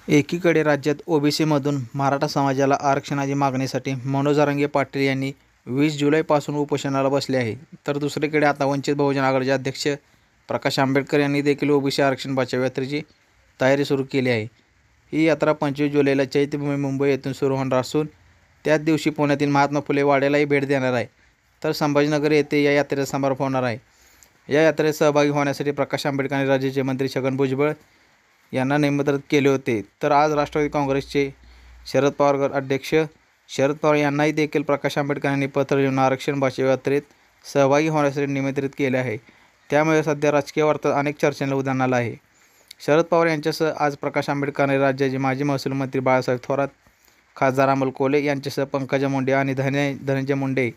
एकीकडे राज्यात ओबीसीमधून मराठा समाजाला आरक्षणाची मागणीसाठी मनोज जरांगे पाटील यांनी 20 जुलैपासून उपोषणाला बसले आहे. तर दुसरीकडे आता वंचित बहुजन आघाडीचे अध्यक्ष प्रकाश आंबेडकर यांनी देखील ओबीसी आरक्षण बचाव यात्रेची तयारी सुरू केली आहे. ही यात्रा 25 जुलैला चैत्यभूमी मुंबई येथून सुरू होणार असून त्याच दिवशी पुण्यातील महात्मा फुले वाड्यालाही भेट देणार आहे. तर संभाजीनगर येथे या यात्रेचा समारोप होणार आहे. या यात्रेत सहभागी होण्यासाठी प्रकाश आंबेडकर आणि राज्याचे मंत्री छगन भुजबळ यांना निमंत्रित केले होते. तर आज राष्ट्रवादी काँग्रेसचे शरद पवार गट अध्यक्ष शरद पवार यांनाही देखील प्रकाश आंबेडकर यांनी पत्र लिहून आरक्षण बचाव यात्रेत सहभागी होण्यासाठी निमंत्रित केले आहे. त्यामुळे सध्या राजकीय वार्तात अनेक चर्चांना उधाण आलं आहे. शरद पवार यांच्यासह आज प्रकाश आंबेडकर आणि राज्याचे माजी महसूल मंत्री बाळासाहेब थोरात, खासदार अमोल कोल्हे यांच्यासह पंकजा मुंडे आणि धनंजय मुंडे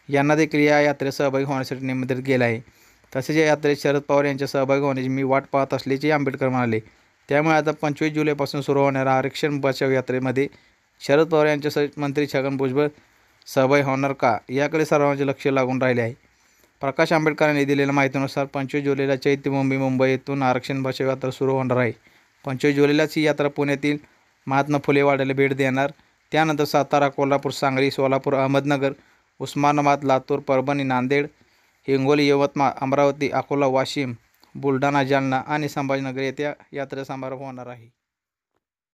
यांना देखील या यात्रेत सहभागी होण्यासाठी निमंत्रित केले आहे. तसेच या यात्रेत शरद पवार यांच्या सहभागी होण्याची मी वाट पाहत असल्याचे आंबेडकर म्हणाले. त्यामुळे आता 25 जुलैपासून सुरू होणाऱ्या आरक्षण बचाव यात्रेमध्ये शरद पवार यांच्यासह मंत्री छगन भुजबळ सहभागी होणार का, याकडे सर्वांचे लक्ष लागून राहिले आहे. प्रकाश आंबेडकरांनी दिलेल्या माहितीनुसार 25 जुलैला चैत्यभूमी मुंबई येथून आरक्षण बचाव यात्रा सुरू होणार आहे. 25 जुलैलाच ही यात्रा पुण्यातील महात्मा फुले वाड्याला भेट देणार. त्यानंतर सातारा, कोल्हापूर, सांगली, सोलापूर, अहमदनगर, उस्मानाबाद, लातूर, परभणी, नांदेड, हिंगोली, यवतमाळ, अमरावती, अकोला, वाशिम, बुलढाणा, जालना आणि संभाजीनगर येथे यात्रेचा समारोप होणार आहे.